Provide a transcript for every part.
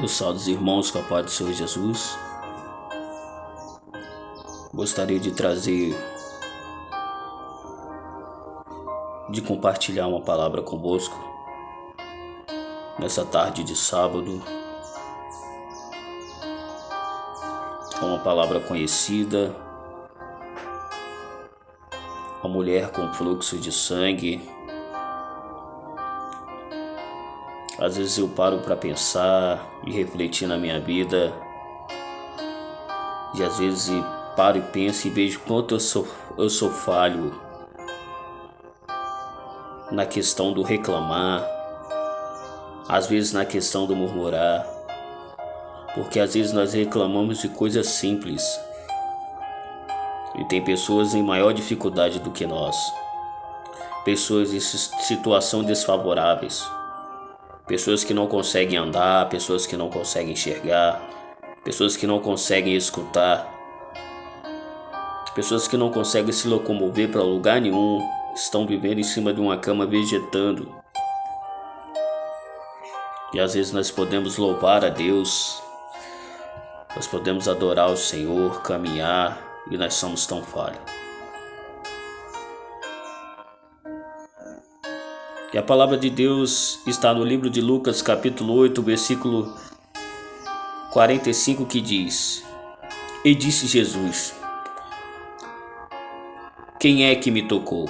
Eu saldo os irmãos com a paz do Senhor Jesus. Gostaria de compartilhar uma palavra convosco nessa tarde de sábado. É uma palavra conhecida, uma mulher com fluxo de sangue. Às vezes eu paro para pensar e refletir na minha vida, e às vezes paro e penso e vejo quanto eu sou falho na questão do reclamar, às vezes na questão do murmurar, porque às vezes nós reclamamos de coisas simples e tem pessoas em maior dificuldade do que nós, pessoas em situação desfavoráveis, pessoas que não conseguem andar, pessoas que não conseguem enxergar, pessoas que não conseguem escutar, pessoas que não conseguem se locomover para lugar nenhum, estão vivendo em cima de uma cama vegetando. E às vezes nós podemos louvar a Deus, nós podemos adorar o Senhor, caminhar, e nós somos tão falhos. E a palavra de Deus está no livro de Lucas, capítulo 8, versículo 45, que diz: E disse Jesus: Quem é que me tocou?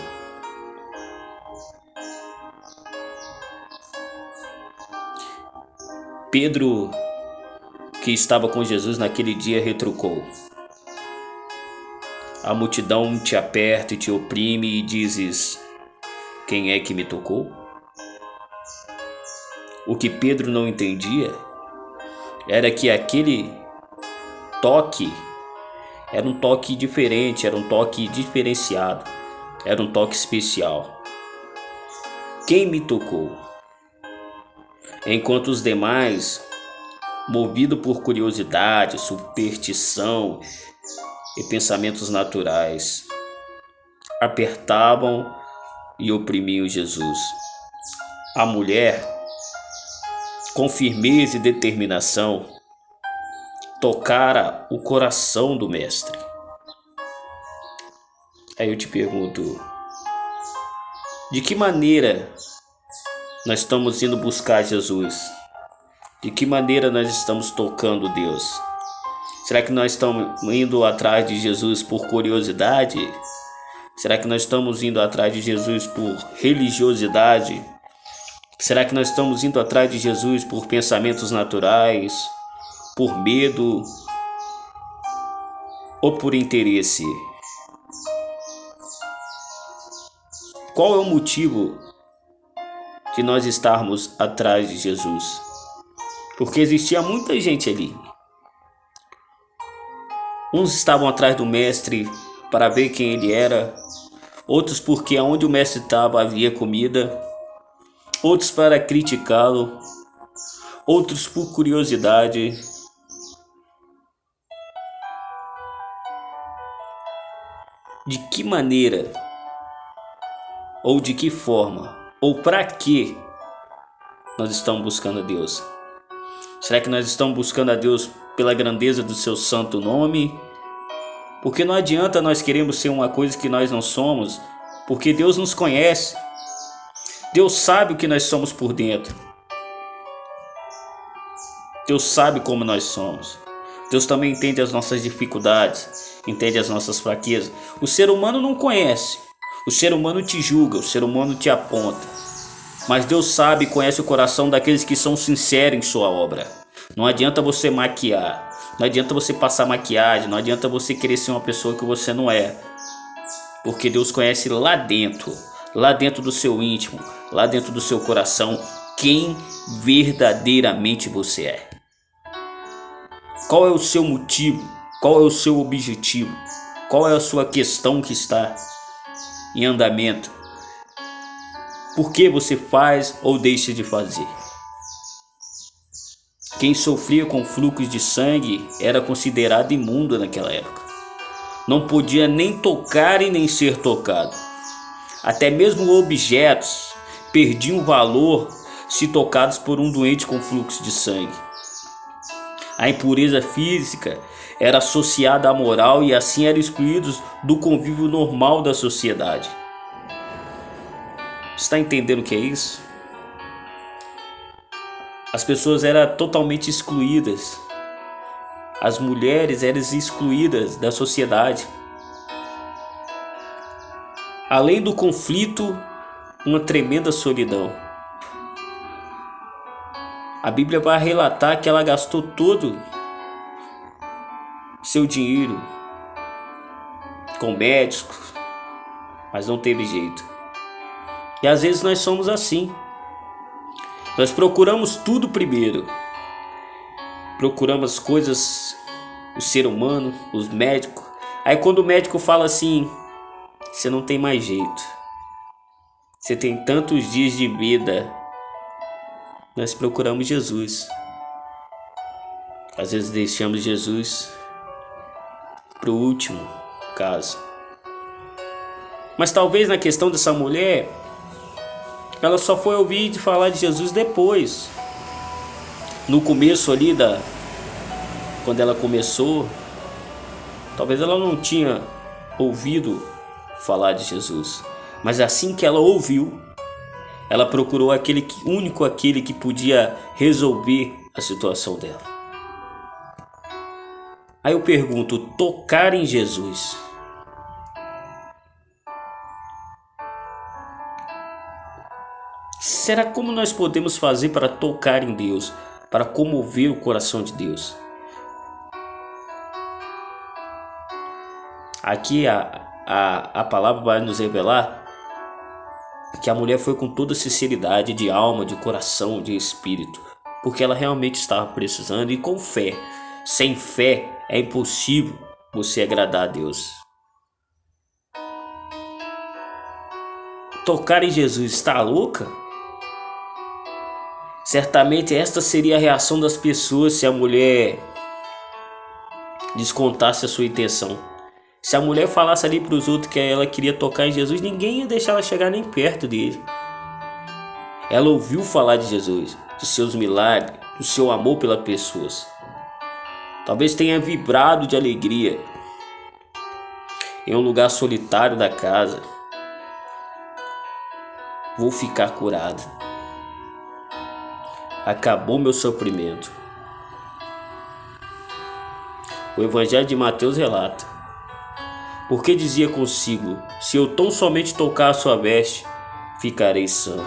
Pedro, que estava com Jesus naquele dia, retrucou: A multidão te aperta e te oprime e dizes: Quem é que me tocou? O que Pedro não entendia era que aquele toque era um toque diferente, era um toque diferenciado, era um toque especial. Quem me tocou? Enquanto os demais, movidos por curiosidade, superstição e pensamentos naturais, apertavam e oprimiam Jesus, a mulher, com firmeza e determinação, tocara o coração do mestre. Aí eu te pergunto, de que maneira nós estamos indo buscar Jesus? De que maneira nós estamos tocando Deus? Será que nós estamos indo atrás de Jesus por curiosidade? Será que nós estamos indo atrás de Jesus por religiosidade? Será que nós estamos indo atrás de Jesus por pensamentos naturais, por medo ou por interesse? Qual é o motivo de nós estarmos atrás de Jesus? Porque existia muita gente ali. Uns estavam atrás do mestre para ver quem ele era, outros porque onde o mestre estava havia comida, outros para criticá-lo, outros por curiosidade. De que maneira, ou de que forma, ou para que nós estamos buscando a Deus? Será que nós estamos buscando a Deus pela grandeza do seu santo nome? Porque não adianta nós queremos ser uma coisa que nós não somos, porque Deus nos conhece. Deus sabe o que nós somos por dentro. Deus sabe como nós somos. Deus também entende as nossas dificuldades, entende as nossas fraquezas. O ser humano não conhece. O ser humano te julga, o ser humano te aponta. Mas Deus sabe e conhece o coração daqueles que são sinceros em sua obra. Não adianta você maquiar, não adianta você passar maquiagem, não adianta você querer ser uma pessoa que você não é. Porque Deus conhece lá dentro do seu íntimo, lá dentro do seu coração, quem verdadeiramente você é. Qual é o seu motivo? Qual é o seu objetivo? Qual é a sua questão que está em andamento? Por que você faz ou deixa de fazer? Quem sofria com fluxos de sangue era considerado imundo naquela época. Não podia nem tocar e nem ser tocado. Até mesmo objetos perdiam valor se tocados por um doente com fluxo de sangue. A impureza física era associada à moral e assim eram excluídos do convívio normal da sociedade. Você está entendendo o que é isso? As pessoas eram totalmente excluídas. As mulheres eram excluídas da sociedade. Além do conflito, uma tremenda solidão. A Bíblia vai relatar que ela gastou todo seu dinheiro com médicos, mas não teve jeito. E às vezes nós somos assim. Nós procuramos tudo primeiro. Procuramos as coisas, o ser humano, os médicos. Aí quando o médico fala assim, você não tem mais jeito, você tem tantos dias de vida, nós procuramos Jesus. Às vezes deixamos Jesus para o último caso. Mas talvez na questão dessa mulher, ela só foi ouvir de falar de Jesus depois. No começo ali quando ela começou, talvez ela não tinha ouvido falar de Jesus. Mas assim que ela ouviu, ela procurou aquele que podia resolver a situação dela. Aí eu pergunto, tocar em Jesus. Será como nós podemos fazer para tocar em Deus, para comover o coração de Deus? Aqui a palavra vai nos revelar que a mulher foi com toda sinceridade de alma, de coração, de espírito, porque ela realmente estava precisando e com fé. Sem fé é impossível você agradar a Deus. Tocar em Jesus, está louca? Certamente esta seria a reação das pessoas se a mulher descontasse a sua intenção. Se a mulher falasse ali para os outros que ela queria tocar em Jesus, ninguém ia deixar ela chegar nem perto dele. Ela ouviu falar de Jesus, de seus milagres, do seu amor pelas pessoas. Talvez tenha vibrado de alegria em um lugar solitário da casa. Vou ficar curada. Acabou meu sofrimento. O Evangelho de Mateus relata: porque dizia consigo, se eu tão somente tocar a sua veste, ficarei sã.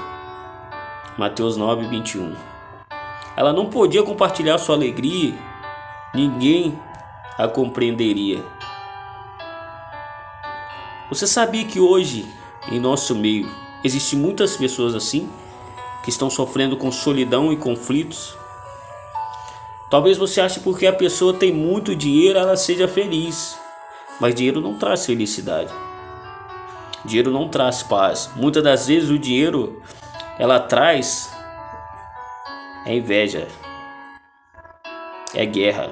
Mateus 9:21. Ela não podia compartilhar sua alegria, ninguém a compreenderia. Você sabia que hoje, em nosso meio, existem muitas pessoas assim, que estão sofrendo com solidão e conflitos? Talvez você ache que porque a pessoa tem muito dinheiro, ela seja feliz. Mas dinheiro não traz felicidade. Dinheiro não traz paz. Muitas das vezes o dinheiro, ela traz inveja, é guerra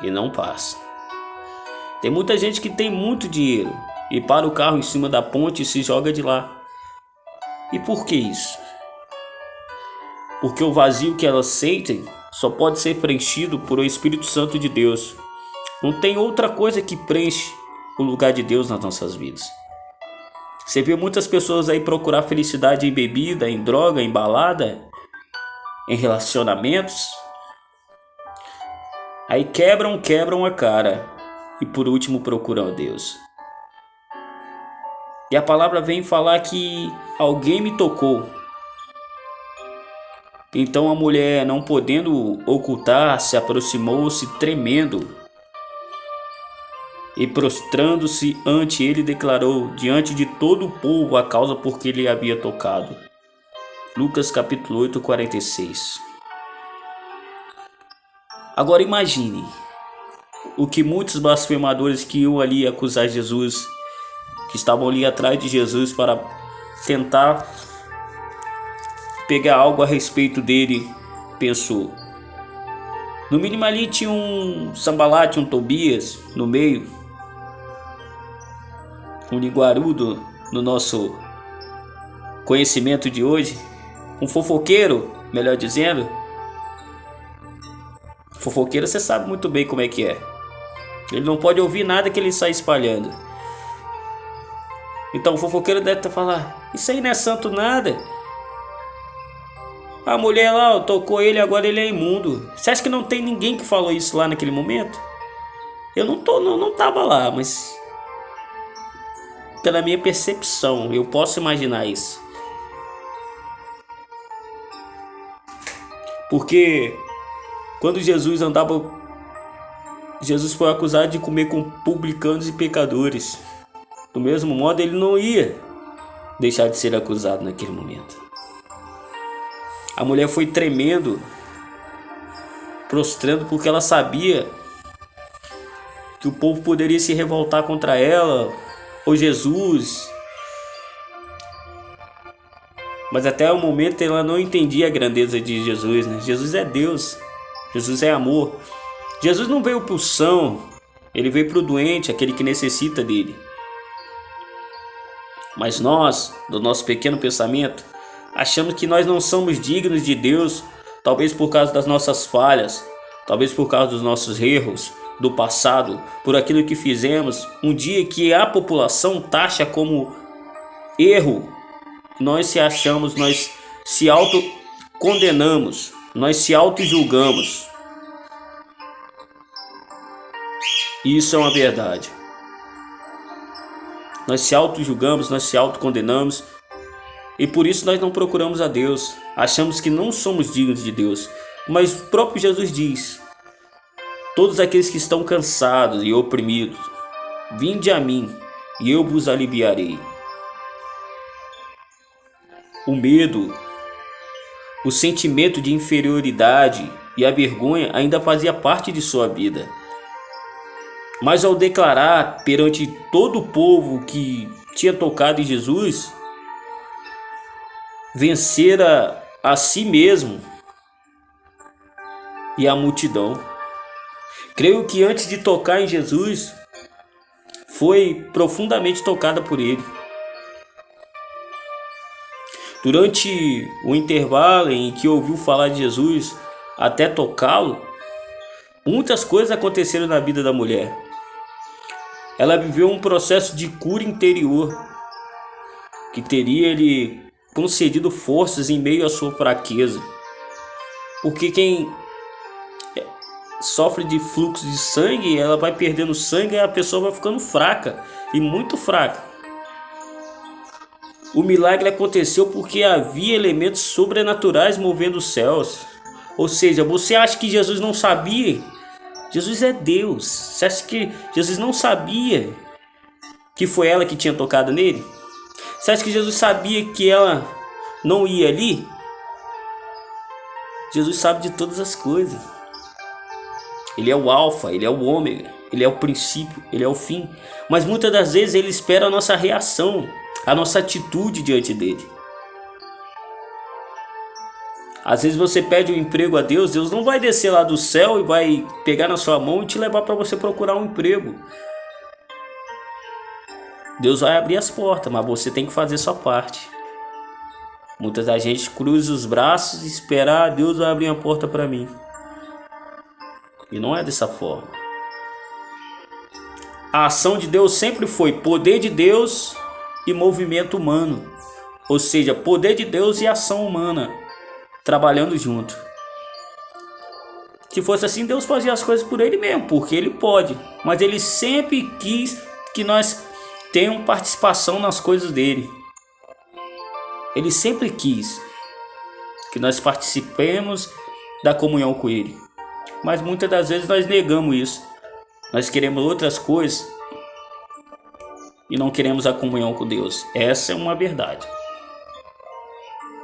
e não paz. Tem muita gente que tem muito dinheiro e para o carro em cima da ponte e se joga de lá. E por que isso? Porque o vazio que elas sentem só pode ser preenchido por o Espírito Santo de Deus. Não tem outra coisa que preenche o lugar de Deus nas nossas vidas. Você vê muitas pessoas aí procurar felicidade em bebida, em droga, em balada, em relacionamentos. Aí quebram a cara e por último procuram a Deus. E a palavra vem falar que alguém me tocou. Então a mulher, não podendo ocultar, se aproximou-se tremendo e prostrando-se ante ele, declarou diante de todo o povo a causa por que ele havia tocado. Lucas capítulo 8, 46. Agora imagine o que muitos blasfemadores que iam ali acusar Jesus, que estavam ali atrás de Jesus para tentar pegar algo a respeito dele, pensou. No mínimo ali tinha um Sambalate, um Tobias no meio, um linguarudo no nosso conhecimento de hoje, um fofoqueiro, melhor dizendo. Fofoqueiro, você sabe muito bem como é que é. Ele não pode ouvir nada que ele sai espalhando. Então o fofoqueiro deve falar: isso aí não é santo nada. A mulher lá tocou ele, agora ele é imundo. Você acha que não tem ninguém que falou isso lá naquele momento? Eu não tava lá, mas pela minha percepção, eu posso imaginar isso. Porque quando Jesus foi acusado de comer com publicanos e pecadores. Do mesmo modo, ele não ia deixar de ser acusado naquele momento. A mulher foi tremendo, prostrando, porque ela sabia que o povo poderia se revoltar contra ela ou Jesus. Mas até o momento ela não entendia a grandeza de Jesus, né? Jesus é Deus, Jesus é amor. Jesus não veio para o são, ele veio para o doente, aquele que necessita dele. Mas nós, do nosso pequeno pensamento, achamos que nós não somos dignos de Deus, talvez por causa das nossas falhas, talvez por causa dos nossos erros do passado, por aquilo que fizemos, um dia que a população taxa como erro. Nós se achamos, nós se autocondenamos, nós se auto-julgamos. Isso é uma verdade. Nós se auto-julgamos, nós se autocondenamos e por isso nós não procuramos a Deus. Achamos que não somos dignos de Deus. Mas o próprio Jesus diz: todos aqueles que estão cansados e oprimidos, vinde a mim e eu vos aliviarei. O medo, o sentimento de inferioridade e a vergonha ainda fazia parte de sua vida. Mas ao declarar perante todo o povo que tinha tocado em Jesus, vencera a si mesmo e a multidão. Creio que antes de tocar em Jesus, foi profundamente tocada por ele. Durante o intervalo em que ouviu falar de Jesus até tocá-lo, muitas coisas aconteceram na vida da mulher. Ela viveu um processo de cura interior que teria lhe concedido forças em meio à sua fraqueza. Porque quem sofre de fluxo de sangue, ela vai perdendo sangue e a pessoa vai ficando fraca, e muito fraca. O milagre aconteceu porque havia elementos sobrenaturais movendo os céus. Ou seja, você acha que Jesus não sabia? Jesus é Deus. Você acha que Jesus não sabia que foi ela que tinha tocado nele? Você acha que Jesus sabia que ela não ia ali? Jesus sabe de todas as coisas. Ele é o alfa, ele é o ômega, ele é o princípio, ele é o fim. Mas muitas das vezes ele espera a nossa reação, a nossa atitude diante dele. Às vezes você pede um emprego a Deus, Deus não vai descer lá do céu e vai pegar na sua mão e te levar para você procurar um emprego. Deus vai abrir as portas, mas você tem que fazer sua parte. Muita da gente cruza os braços e espera: Deus vai abrir uma porta para mim. E não é dessa forma. A ação de Deus sempre foi poder de Deus e movimento humano. Ou seja, poder de Deus e ação humana trabalhando junto. Se fosse assim, Deus fazia as coisas por ele mesmo, porque ele pode. Mas ele sempre quis que nós tenhamos participação nas coisas dele. Ele sempre quis que nós participemos da comunhão com ele. Mas muitas das vezes nós negamos isso. Nós queremos outras coisas e não queremos a comunhão com Deus. Essa é uma verdade.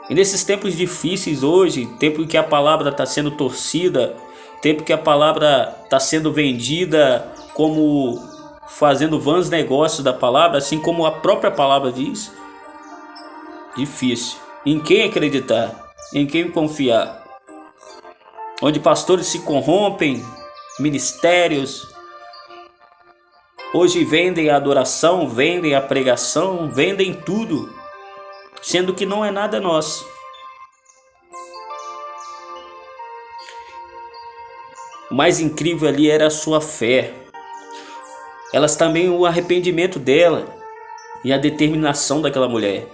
E nesses tempos difíceis hoje, tempo em que a palavra está sendo torcida, tempo que a palavra está sendo vendida como fazendo vãs negócios da palavra, assim como a própria palavra diz, difícil. Em quem acreditar? Em quem confiar? Onde pastores se corrompem, ministérios hoje vendem a adoração, vendem a pregação, vendem tudo, sendo que não é nada nosso. O mais incrível ali era a sua fé. Elas também o arrependimento dela e a determinação daquela mulher.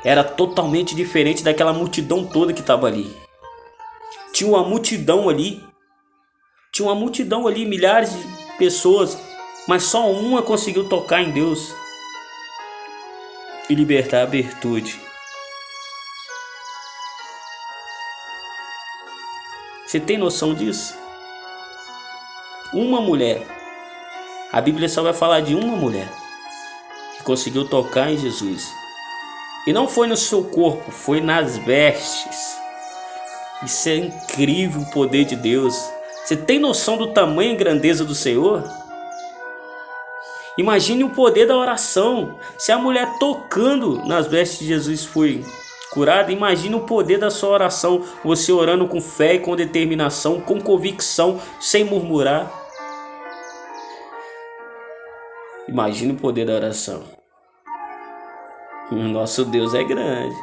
Era totalmente diferente daquela multidão toda que estava ali. Tinha uma multidão ali, milhares de pessoas, mas só uma conseguiu tocar em Deus e libertar a virtude. Você tem noção disso? Uma mulher. A Bíblia só vai falar de uma mulher que conseguiu tocar em Jesus. E não foi no seu corpo, foi nas vestes. Isso é incrível, o poder de Deus. Você tem noção do tamanho e grandeza do Senhor? Imagine o poder da oração. Se a mulher tocando nas vestes de Jesus foi curada, imagine o poder da sua oração. Você orando com fé e com determinação, com convicção, sem murmurar. Imagine o poder da oração. Nosso Deus é grande.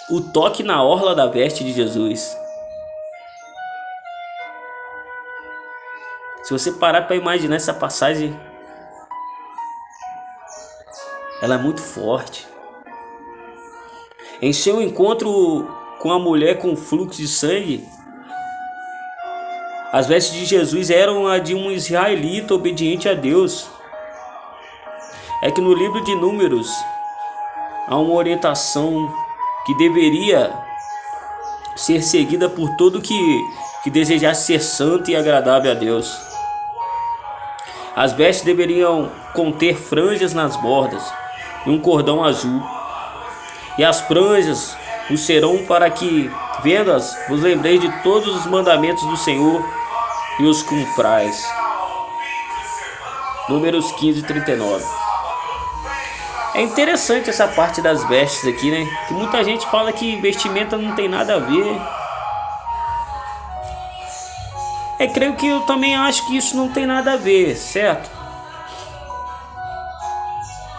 O toque na orla da veste de Jesus. Se você parar para imaginar essa passagem, ela é muito forte. Em seu encontro com a mulher com fluxo de sangue, as vestes de Jesus eram a de um israelita obediente a Deus. É que no livro de Números há uma orientação que deveria ser seguida por todo que desejasse ser santo e agradável a Deus. As vestes deveriam conter franjas nas bordas e um cordão azul. E as franjas o serão para que, vendo-as, vos lembreis de todos os mandamentos do Senhor e os cumprais. Números 15:39. É interessante essa parte das vestes aqui, né? Que muita gente fala que vestimenta não tem nada a ver. Creio que eu também acho que isso não tem nada a ver, certo?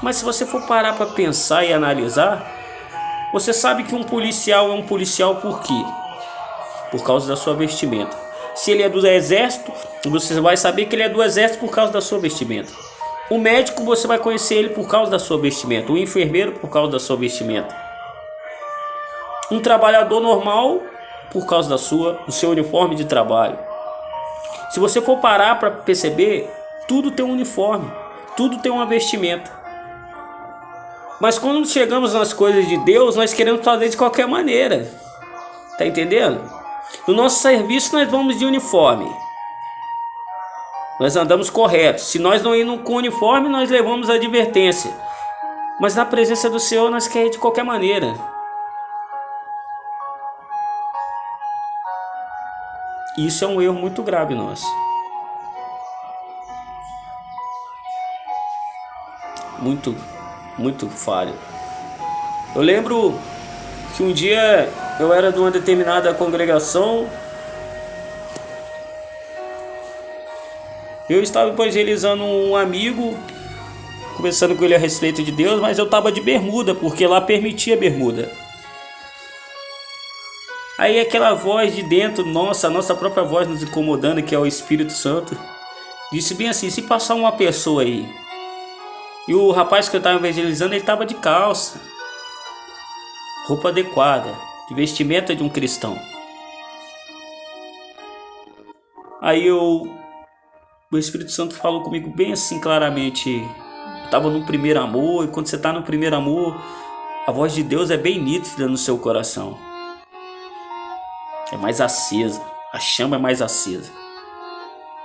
Mas se você for parar para pensar e analisar, você sabe que um policial é um policial por quê? Por causa da sua vestimenta. Se ele é do exército, você vai saber que ele é do exército por causa da sua vestimenta. O médico, você vai conhecer ele por causa da sua vestimenta. O enfermeiro, por causa da sua vestimenta. Um trabalhador normal, por causa do seu uniforme de trabalho. Se você for parar para perceber, tudo tem um uniforme, tudo tem uma vestimenta. Mas quando chegamos nas coisas de Deus, nós queremos fazer de qualquer maneira. Tá entendendo? No nosso serviço nós vamos de uniforme. Nós andamos corretos. Se nós não irmos com uniforme, nós levamos a advertência. Mas na presença do Senhor nós queremos de qualquer maneira. Isso é um erro muito grave nosso. Muito falho. Eu lembro que um dia eu era de uma determinada congregação. Eu estava evangelizando um amigo, conversando com ele a respeito de Deus, mas eu estava de bermuda, porque lá permitia bermuda. Aí aquela voz de dentro, a nossa própria voz nos incomodando, que é o Espírito Santo, disse bem assim: se passar uma pessoa aí, e o rapaz que eu estava evangelizando, ele estava de calça, roupa adequada, de vestimenta de um cristão. Aí o Espírito Santo falou comigo bem assim claramente: eu estava no primeiro amor, e quando você está no primeiro amor, a voz de Deus é bem nítida no seu coração. É mais acesa, a chama é mais acesa.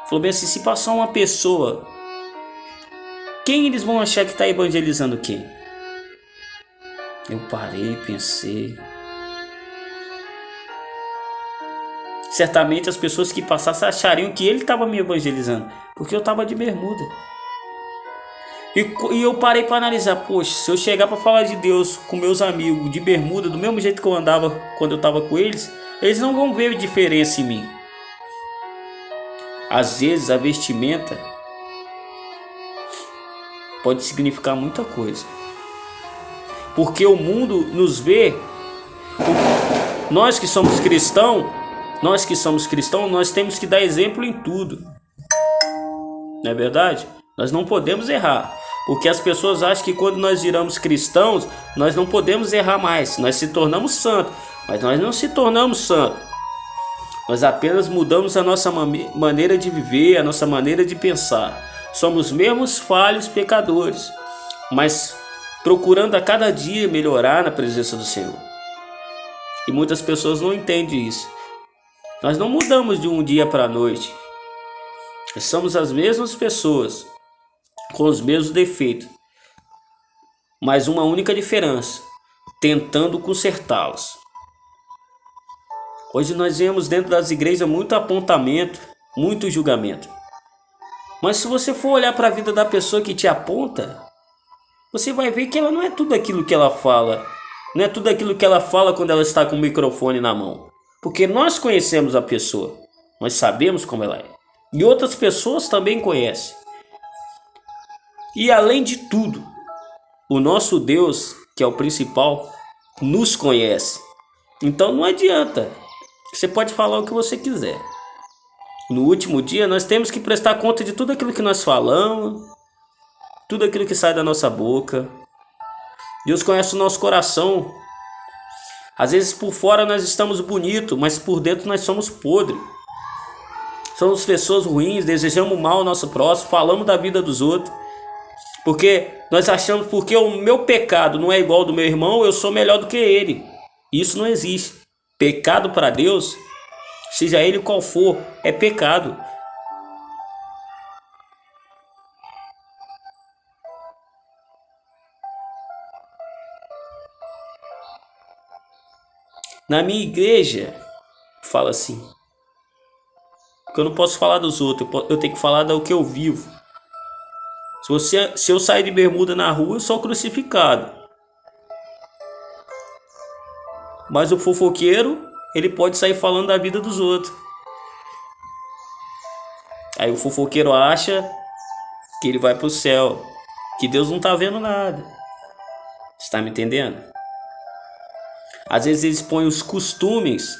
Falou bem assim: se passar uma pessoa, quem eles vão achar que está evangelizando quem? Eu parei, pensei. Certamente as pessoas que passassem achariam que ele estava me evangelizando, porque eu estava de bermuda. E eu parei para analisar: poxa, se eu chegar para falar de Deus com meus amigos de bermuda, do mesmo jeito que eu andava quando eu estava com eles não vão ver diferença em mim. Às vezes a vestimenta pode significar muita coisa, porque o mundo nos vê Nós que somos cristãos, nós temos que dar exemplo em tudo. Não é verdade? Nós não podemos errar. Porque as pessoas acham que quando nós viramos cristãos, nós não podemos errar mais. Nós se tornamos santos. Mas nós não se tornamos santos. Nós apenas mudamos a nossa maneira de viver, a nossa maneira de pensar. Somos mesmos falhos pecadores, mas procurando a cada dia melhorar na presença do Senhor. E muitas pessoas não entendem isso. Nós não mudamos de um dia para a noite. Nós somos as mesmas pessoas, com os mesmos defeitos, mas uma única diferença: tentando consertá-los. Hoje nós vemos dentro das igrejas muito apontamento, muito julgamento. Mas se você for olhar para a vida da pessoa que te aponta, você vai ver que ela não é tudo aquilo que ela fala. Não é tudo aquilo que ela fala quando ela está com o microfone na mão. Porque nós conhecemos a pessoa, nós sabemos como ela é. E outras pessoas também conhecem. E além de tudo, o nosso Deus, que é o principal, nos conhece. Então não adianta. Você pode falar o que você quiser. No último dia nós temos que prestar conta de tudo aquilo que nós falamos, tudo aquilo que sai da nossa boca. Deus conhece o nosso coração. Às vezes por fora nós estamos bonitos, mas por dentro nós somos podres. Somos pessoas ruins, desejamos mal ao nosso próximo, falamos da vida dos outros. Porque nós achamos, porque o meu pecado não é igual ao do meu irmão, eu sou melhor do que ele. Isso não existe. Pecado para Deus, seja ele qual for, é pecado. Na minha igreja, fala assim, porque eu não posso falar dos outros, eu tenho que falar do que eu vivo. Se eu sair de bermuda na rua, eu sou crucificado. Mas o fofoqueiro, ele pode sair falando da vida dos outros. Aí o fofoqueiro acha que ele vai para o céu, que Deus não está vendo nada. Você está me entendendo? Às vezes eles põem os costumes,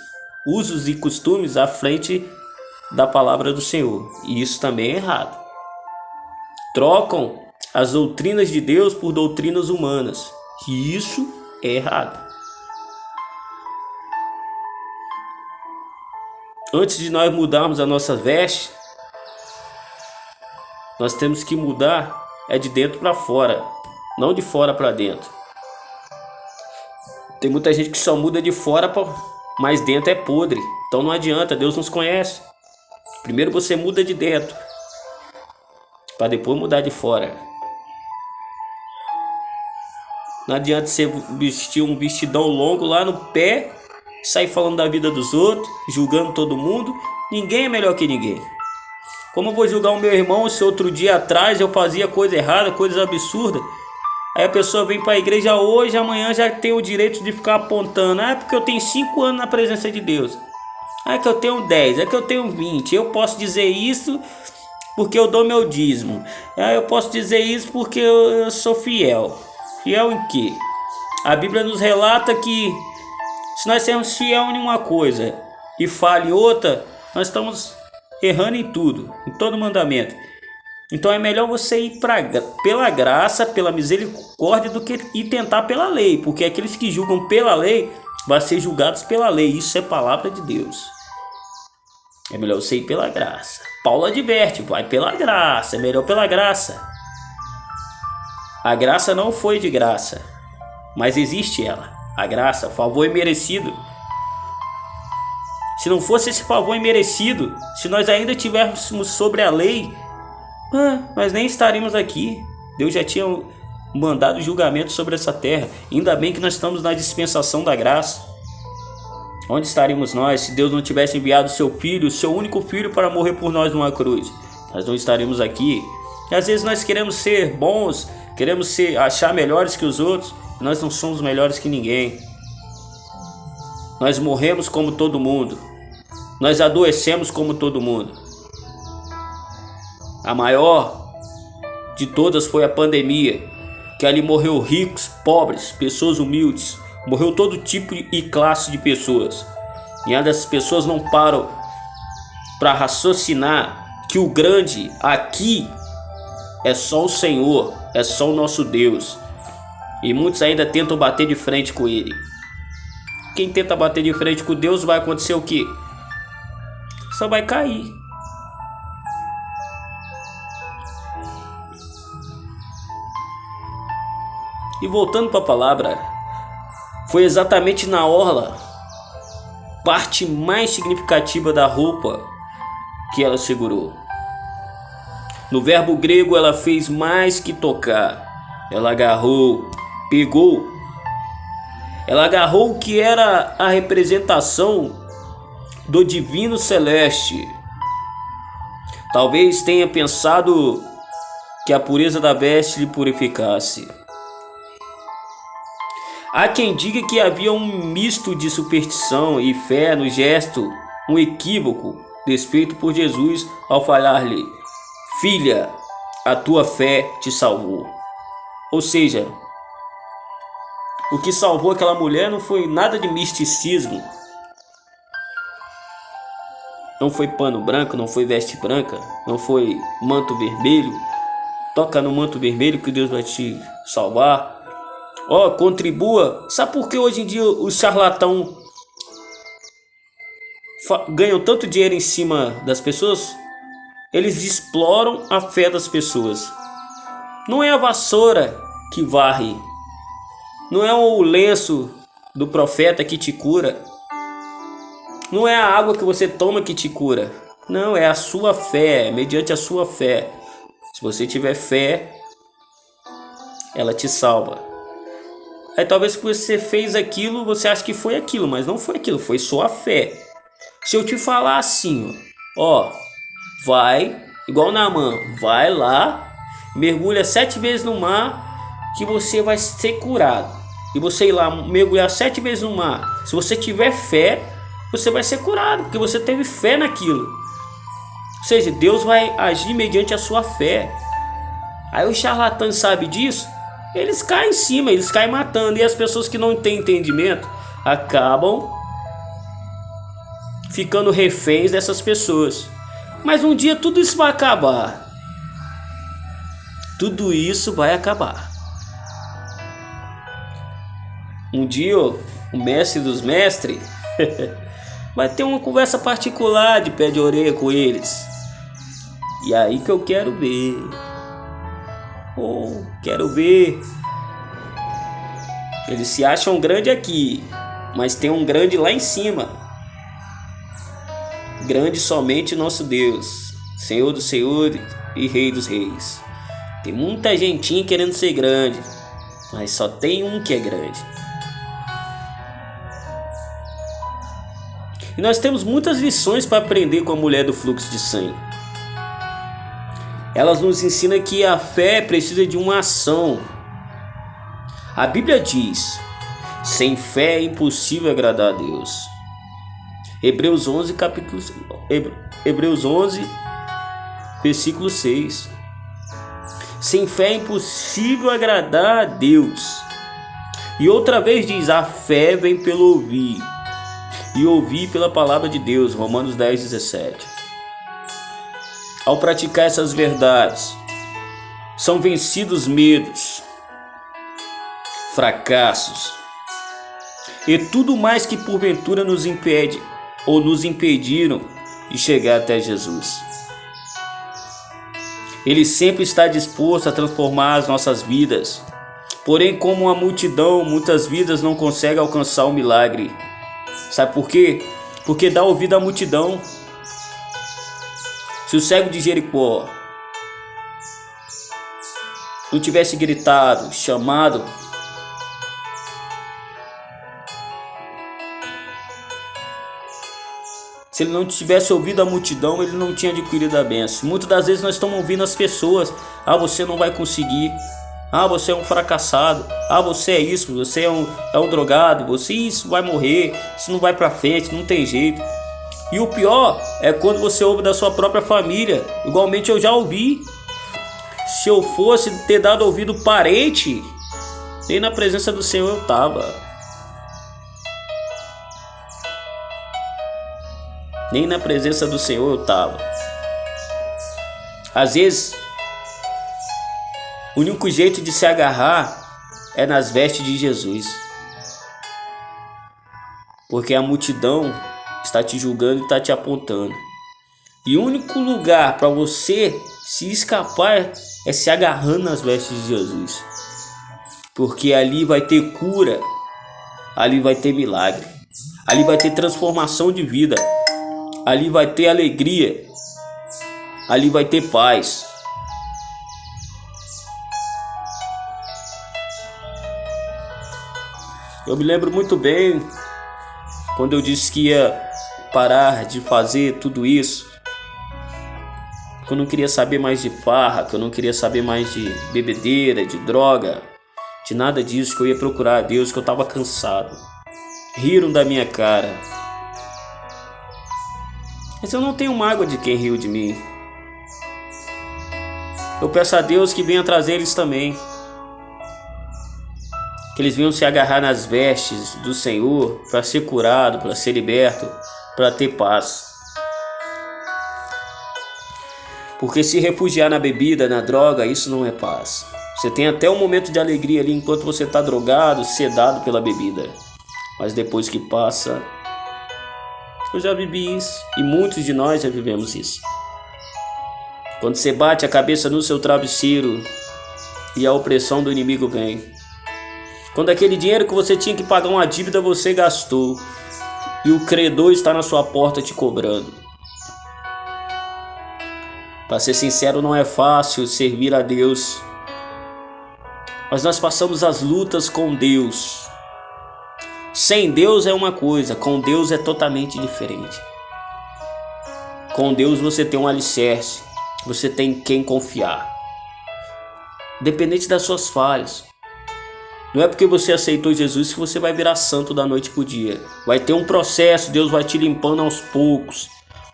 usos e costumes à frente da palavra do Senhor. E isso também é errado. Trocam as doutrinas de Deus por doutrinas humanas. E isso é errado. Antes de nós mudarmos a nossa veste, nós temos que mudar de dentro para fora, não de fora para dentro. Tem muita gente que só muda de fora, mas dentro é podre. Então não adianta, Deus nos conhece. Primeiro você muda de dentro, para depois mudar de fora. Não adianta você vestir um vestidão longo lá no pé, sair falando da vida dos outros, julgando todo mundo. Ninguém é melhor que ninguém. Como eu vou julgar o meu irmão se outro dia atrás eu fazia coisa errada, coisas absurdas? Aí a pessoa vem para a igreja hoje, amanhã já tem o direito de ficar apontando. Ah, é porque eu tenho 5 anos na presença de Deus. Ah, é que eu tenho 10, é que eu tenho 20. Eu posso dizer isso porque eu dou meu dízimo. Ah, eu posso dizer isso porque eu sou fiel. Fiel em quê? A Bíblia nos relata que se nós sermos fiel em uma coisa e falha em outra, nós estamos errando em tudo, em todo mandamento. Então é melhor você ir pela graça, pela misericórdia, do que ir tentar pela lei. Porque aqueles que julgam pela lei vão ser julgados pela lei. Isso é palavra de Deus. É melhor você ir pela graça. Paulo adverte, vai pela graça, é melhor pela graça. A graça não foi de graça, mas existe ela. A graça, o favor imerecido. Se não fosse esse favor imerecido, se nós ainda estivéssemos sobre a lei, nós nem estaríamos aqui. Deus já tinha mandado julgamento sobre essa terra. Ainda bem que nós estamos na dispensação da graça. Onde estaríamos nós se Deus não tivesse enviado o seu filho, o seu único filho, para morrer por nós numa cruz? Nós não estaríamos aqui. E às vezes nós queremos ser bons, queremos achar melhores que os outros. Nós não somos melhores que ninguém. Nós morremos como todo mundo. Nós adoecemos como todo mundo. A maior de todas foi a pandemia, que ali morreu ricos, pobres, pessoas humildes, Morreu todo tipo e classe de pessoas. E essas pessoas não param para raciocinar que o grande aqui é só o Senhor, é só o nosso Deus. E muitos ainda tentam bater de frente com Ele. Quem tenta bater de frente com Deus, vai acontecer o quê? Só vai cair. E voltando para a palavra, foi exatamente na orla, parte mais significativa da roupa, que ela segurou. No verbo grego, ela fez mais que tocar. Ela agarrou, pegou. Ela agarrou o que era a representação do divino celeste. Talvez tenha pensado que a pureza da veste lhe purificasse. Há quem diga que havia um misto de superstição e fé no gesto, um equívoco desfeito por Jesus ao falar-lhe: filha, a tua fé te salvou. Ou seja, o que salvou aquela mulher não foi nada de misticismo, não foi pano branco, não foi veste branca, não foi manto vermelho. Toca no manto vermelho que Deus vai te salvar. Contribua. Sabe por que hoje em dia os charlatãos ganham tanto dinheiro em cima das pessoas? Eles exploram a fé das pessoas. Não é a vassoura que varre, não é o lenço do profeta que te cura, não é a água que você toma que te cura. Não, é a sua fé, mediante a sua fé. Se você tiver fé, ela te salva. Aí talvez que você fez aquilo, você acha que foi aquilo, mas não foi aquilo, foi sua fé. Se eu te falar assim, vai, igual Naamã, vai lá, mergulha 7 vezes no mar, que você vai ser curado. E você ir lá mergulhar 7 vezes no mar, se você tiver fé, você vai ser curado, porque você teve fé naquilo. Ou seja, Deus vai agir mediante a sua fé. Aí os charlatães sabem disso, eles caem em cima, eles caem matando. E as pessoas que não têm entendimento acabam ficando reféns dessas pessoas. Mas um dia tudo isso vai acabar. Tudo isso vai acabar. Um dia o mestre dos mestres vai ter uma conversa particular de pé de orelha com eles. E aí que eu quero ver. Quero ver. Eles se acham grande aqui, mas tem um grande lá em cima. Grande somente nosso Deus, Senhor dos senhores e Rei dos reis. Tem muita gentinha querendo ser grande, mas só tem um que é grande. E nós temos muitas lições para aprender com a mulher do fluxo de sangue. Elas nos ensinam que a fé precisa de uma ação. A Bíblia diz: sem fé é impossível agradar a Deus. Hebreus 11, versículo 6. Sem fé é impossível agradar a Deus. E outra vez diz: a fé vem pelo ouvir, e ouvir pela palavra de Deus. Romanos 10, 17. Ao praticar essas verdades, são vencidos medos, fracassos e tudo mais que porventura nos impede ou nos impediram de chegar até Jesus. Ele sempre está disposto a transformar as nossas vidas. Porém, como a multidão, muitas vidas não conseguem alcançar o milagre. Sabe por quê? Porque dá ouvido à multidão. Se o cego de Jericó não tivesse gritado, chamado, se ele não tivesse ouvido a multidão, ele não tinha adquirido a bênção. Muitas das vezes nós estamos ouvindo as pessoas: você não vai conseguir, você é um fracassado, você é isso, você é um drogado, você isso vai morrer, isso não vai pra frente, não tem jeito. E o pior é quando você ouve da sua própria família. Igualmente eu já ouvi. Se eu fosse ter dado ouvido parente, nem na presença do Senhor eu estava. Nem na presença do Senhor eu estava. Às vezes, o único jeito de se agarrar é nas vestes de Jesus. Porque a multidão está te julgando e está te apontando. E o único lugar para você se escapar é se agarrando nas vestes de Jesus. Porque ali vai ter cura, ali vai ter milagre, ali vai ter transformação de vida, ali vai ter alegria, ali vai ter paz. Eu me lembro muito bem quando eu disse que ia parar de fazer tudo isso, que eu não queria saber mais de farra, que eu não queria saber mais de bebedeira, de droga, de nada disso, que eu ia procurar a Deus, que eu estava cansado. Riram da minha cara. Mas eu não tenho mágoa de quem riu de mim. Eu peço a Deus que venha trazer eles também. Que eles venham se agarrar nas vestes do Senhor para ser curado, para ser liberto, para ter paz. Porque se refugiar na bebida, na droga, isso não é paz. Você tem até um momento de alegria ali enquanto você está drogado, sedado pela bebida. Mas depois que passa, eu já vivi isso e muitos de nós já vivemos isso. Quando você bate a cabeça no seu travesseiro e a opressão do inimigo vem. Quando aquele dinheiro que você tinha que pagar uma dívida você gastou e o credor está na sua porta te cobrando. Para ser sincero, não é fácil servir a Deus. Mas nós passamos as lutas com Deus. Sem Deus é uma coisa, com Deus é totalmente diferente. Com Deus você tem um alicerce, você tem quem confiar. Independente das suas falhas. Não é porque você aceitou Jesus que você vai virar santo da noite pro dia. Vai ter um processo, Deus vai te limpando aos poucos.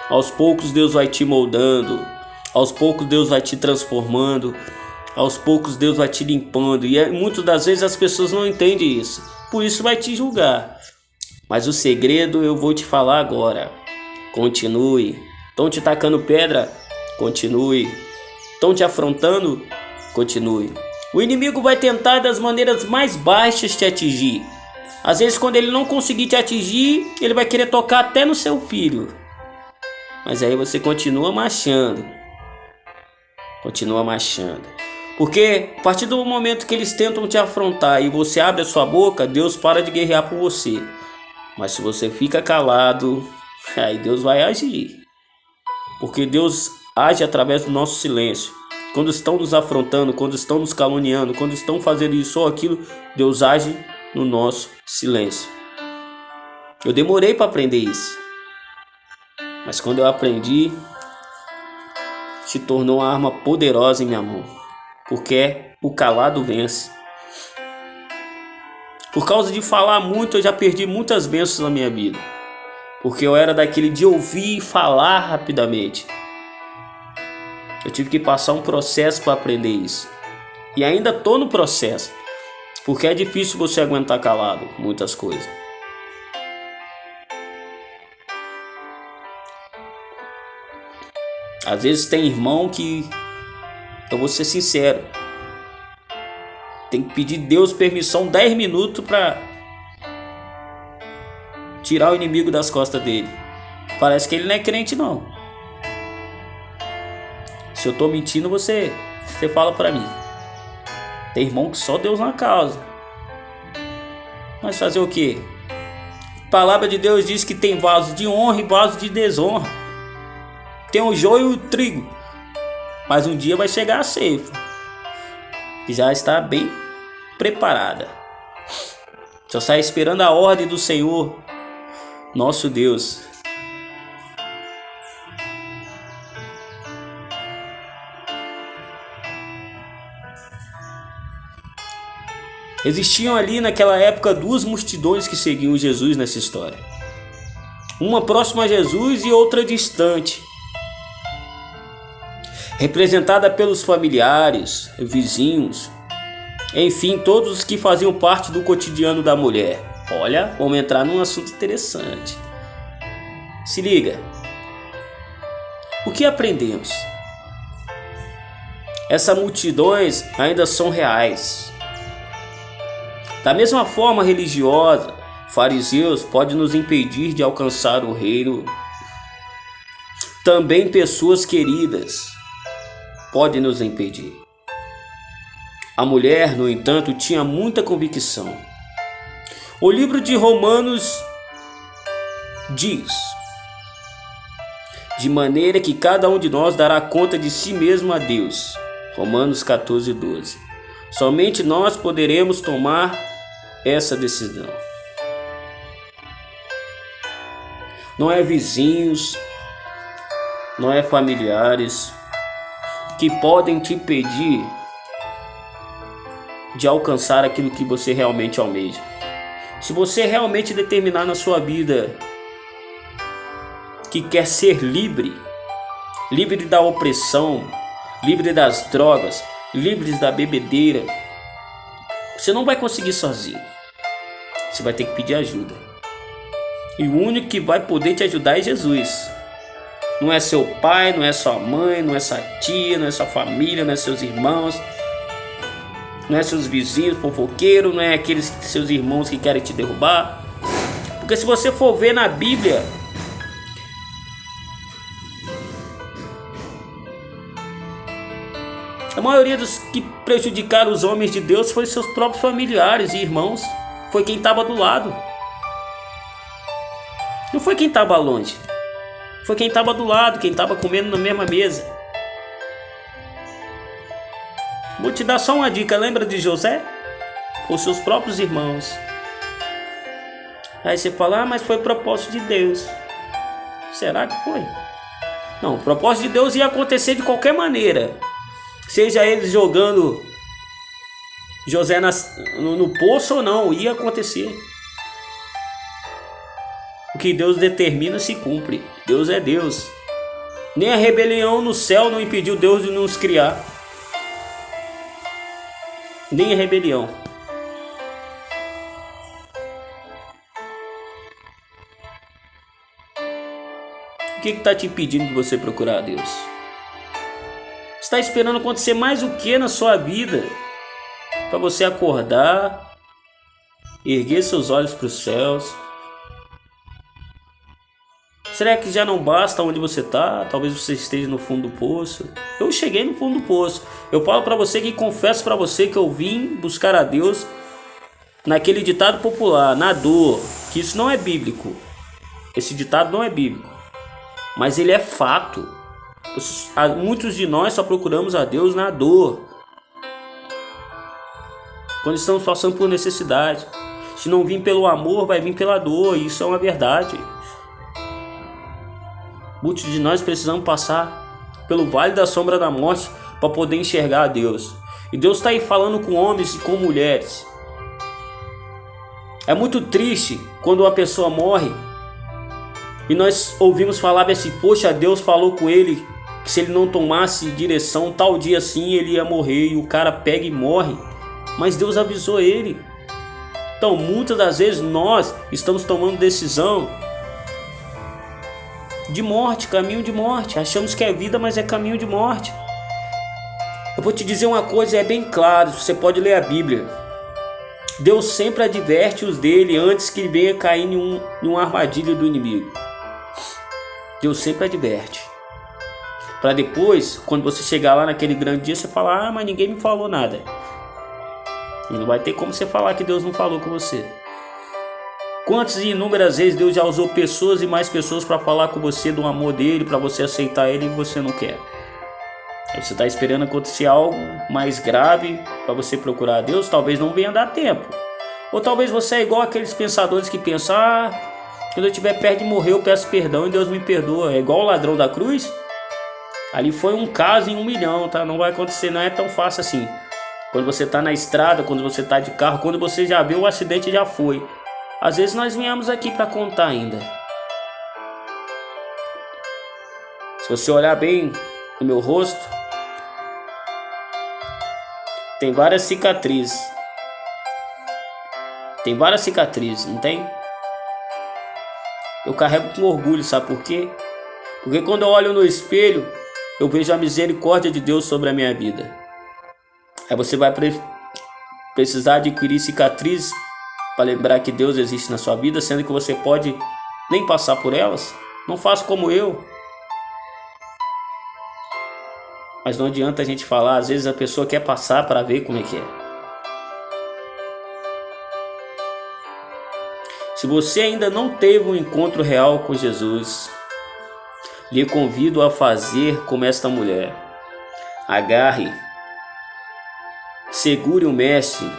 Aos poucos Deus vai te moldando. Aos poucos Deus vai te transformando. Aos poucos Deus vai te limpando. E muitas das vezes as pessoas não entendem isso. Por isso vai te julgar. Mas o segredo eu vou te falar agora. Continue. Estão te tacando pedra? Continue. Estão te afrontando? Continue. O inimigo vai tentar das maneiras mais baixas te atingir. Às vezes quando ele não conseguir te atingir, ele vai querer tocar até no seu filho. Mas aí você continua marchando. Continua marchando. Porque a partir do momento que eles tentam te afrontar e você abre a sua boca, Deus para de guerrear por você. Mas se você fica calado, aí Deus vai agir. Porque Deus age através do nosso silêncio. Quando estão nos afrontando, quando estão nos caluniando, quando estão fazendo isso ou aquilo, Deus age no nosso silêncio. Eu demorei para aprender isso. Mas quando eu aprendi, se tornou uma arma poderosa em minha mão. Porque o calado vence. Por causa de falar muito, eu já perdi muitas bênçãos na minha vida. Porque eu era daquele de ouvir e falar rapidamente. Eu tive que passar um processo para aprender isso. E ainda estou no processo. Porque é difícil você aguentar calado muitas coisas. Às vezes tem irmão que, eu vou ser sincero, tem que pedir Deus permissão 10 minutos para tirar o inimigo das costas dele. Parece que ele não é crente não. Se eu tô mentindo, você fala pra mim. Tem irmão que só Deus na causa. Mas fazer o quê? A palavra de Deus diz que tem vasos de honra e vasos de desonra. Tem o joio e o trigo. Mas um dia vai chegar a ceifa, que já está bem preparada. Só sai esperando a ordem do Senhor, nosso Deus. Existiam ali naquela época duas multidões que seguiam Jesus nessa história. Uma próxima a Jesus e outra distante. Representada pelos familiares, vizinhos, enfim, todos os que faziam parte do cotidiano da mulher. Olha, vamos entrar num assunto interessante. Se liga, O que aprendemos? Essas multidões ainda são reais. Da mesma forma religiosa, fariseus podem nos impedir de alcançar o reino. Também pessoas queridas podem nos impedir. A mulher, no entanto, tinha muita convicção. O livro de Romanos diz: de maneira que cada um de nós dará conta de si mesmo a Deus. Romanos 14:12. Somente nós poderemos tomar essa decisão. Não é vizinhos, não é familiares que podem te impedir de alcançar aquilo que você realmente almeja. Se você realmente determinar na sua vida que quer ser livre, livre da opressão, livre das drogas, livre da bebedeira, você não vai conseguir sozinho. Você vai ter que pedir ajuda. E o único que vai poder te ajudar é Jesus. Não é seu pai, não é sua mãe, não é sua tia, não é sua família, não é seus irmãos, não é seus vizinhos fofoqueiros, não é aqueles seus irmãos que querem te derrubar. Porque se você for ver na Bíblia, a maioria dos que prejudicaram os homens de Deus foi seus próprios familiares e irmãos. Foi quem estava do lado. Não foi quem estava longe. Foi quem estava do lado, quem estava comendo na mesma mesa. Vou te dar só uma dica. Lembra de José? Os seus próprios irmãos. Aí você fala, mas foi propósito de Deus. Será que foi? Não, o propósito de Deus ia acontecer de qualquer maneira. Seja eles jogando José no poço ou não, ia acontecer. O que Deus determina se cumpre. Deus é Deus. Nem a rebelião no céu não impediu Deus de nos criar. Nem a rebelião. O que está te impedindo de você procurar a Deus? Está esperando acontecer mais o que na sua vida para você acordar, erguer seus olhos para os céus? Será que já não basta onde você está? Talvez você esteja no fundo do poço. Eu cheguei no fundo do poço. Eu falo para você que confesso para você que eu vim buscar a Deus naquele ditado popular, na dor, que isso não é bíblico. Esse ditado não é bíblico, mas ele é fato. Muitos de nós só procuramos a Deus na dor, quando estamos passando por necessidade. Se não vir pelo amor, vai vir pela dor. Isso é uma verdade. Muitos de nós precisamos passar pelo vale da sombra da morte para poder enxergar a Deus. E Deus está aí falando com homens e com mulheres. É muito triste quando uma pessoa morre e nós ouvimos falar assim: poxa, Deus falou com ele que se ele não tomasse direção tal dia assim ele ia morrer, e o cara pega e morre. Mas Deus avisou ele. Então muitas das vezes nós estamos tomando decisão de morte, caminho de morte. Achamos que é vida, mas é caminho de morte. Eu vou te dizer uma coisa, é bem claro, você pode ler a Bíblia. Deus sempre adverte os dele antes que ele venha cair em uma armadilha do inimigo. Deus sempre adverte. Para depois, quando você chegar lá naquele grande dia, você falar: mas ninguém me falou nada. Não vai ter como você falar que Deus não falou com você. Quantas e inúmeras vezes Deus já usou pessoas e mais pessoas para falar com você do amor dele, para você aceitar ele, e você não quer. Você está esperando acontecer algo mais grave para você procurar a Deus. Talvez não venha dar tempo. Ou talvez você é igual aqueles pensadores que pensam: quando eu estiver perto de morrer eu peço perdão e Deus me perdoa. É igual o ladrão da cruz. Ali foi um caso em 1 milhão, tá? Não vai acontecer, não é tão fácil assim. Quando você está na estrada, quando você está de carro, quando você já viu, o acidente já foi. Às vezes nós viemos aqui para contar ainda. Se você olhar bem no meu rosto, tem várias cicatrizes. Tem várias cicatrizes, não tem? Eu carrego com orgulho, sabe por quê? Porque quando eu olho no espelho, eu vejo a misericórdia de Deus sobre a minha vida. Aí você vai precisar adquirir cicatrizes para lembrar que Deus existe na sua vida, sendo que você pode nem passar por elas. Não faça como eu. Mas não adianta a gente falar, às vezes a pessoa quer passar para ver como é que é. Se você ainda não teve um encontro real com Jesus, lhe convido a fazer como esta mulher. Agarre, segure o mestre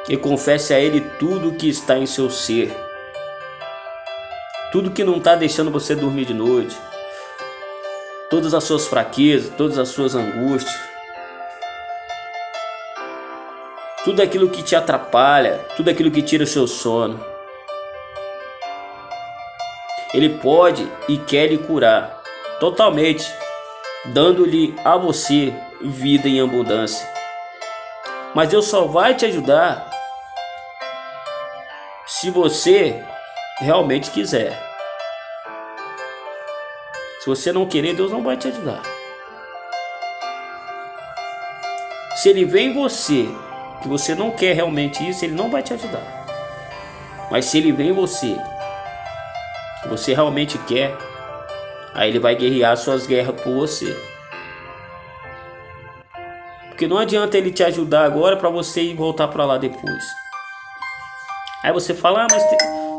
e confesse a ele tudo o que está em seu ser. Tudo que não está deixando você dormir de noite. Todas as suas fraquezas, todas as suas angústias. Tudo aquilo que te atrapalha, tudo aquilo que tira o seu sono. Ele pode e quer lhe curar totalmente, dando-lhe a você vida em abundância. Mas Deus só vai te ajudar se você realmente quiser. Se você não querer, Deus não vai te ajudar. Se Ele vê em você que você não quer realmente isso, Ele não vai te ajudar. Mas se Ele vê em você que você realmente quer, aí Ele vai guerrear suas guerras por você. Porque não adianta Ele te ajudar agora para você ir voltar para lá depois. Aí você fala, mas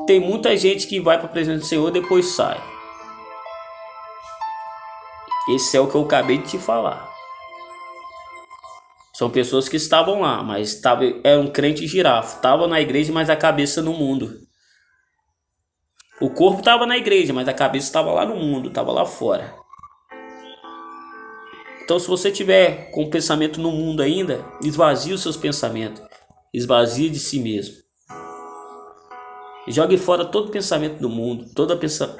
tem muita gente que vai para a presença do Senhor e depois sai. Esse é o que eu acabei de te falar. São pessoas que estavam lá, mas era um crente girafa. Estavam na igreja, mas a cabeça no mundo. O corpo estava na igreja, mas a cabeça estava lá no mundo, estava lá fora. Então, se você tiver com o pensamento no mundo ainda, esvazie os seus pensamentos. Esvazie de si mesmo. Jogue fora todo pensamento do mundo, todo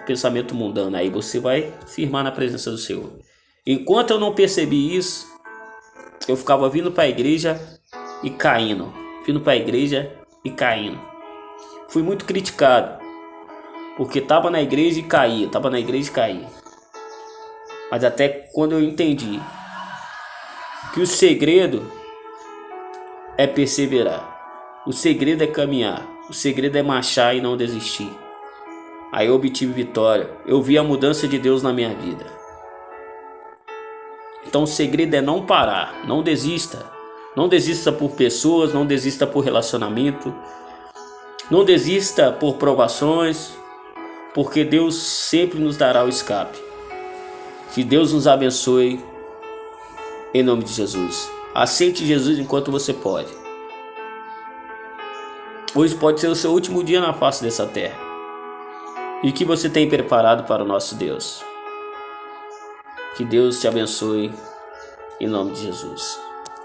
pensamento mundano. Aí você vai firmar na presença do Senhor. Enquanto eu não percebi isso, eu ficava vindo para a igreja e caindo. Vindo para a igreja e caindo. Fui muito criticado. Porque estava na igreja e caía. Estava na igreja e caía. Mas até quando eu entendi que o segredo é perseverar. O segredo é caminhar. O segredo é marchar e não desistir. Aí eu obtive vitória. Eu vi a mudança de Deus na minha vida. Então o segredo é não parar. Não desista. Não desista por pessoas. Não desista por relacionamento. Não desista por provações. Porque Deus sempre nos dará o escape. Que Deus nos abençoe. Em nome de Jesus. Aceite Jesus enquanto você pode. Hoje pode ser o seu último dia na face dessa terra. E o que você tem preparado para o nosso Deus? Que Deus te abençoe em nome de Jesus.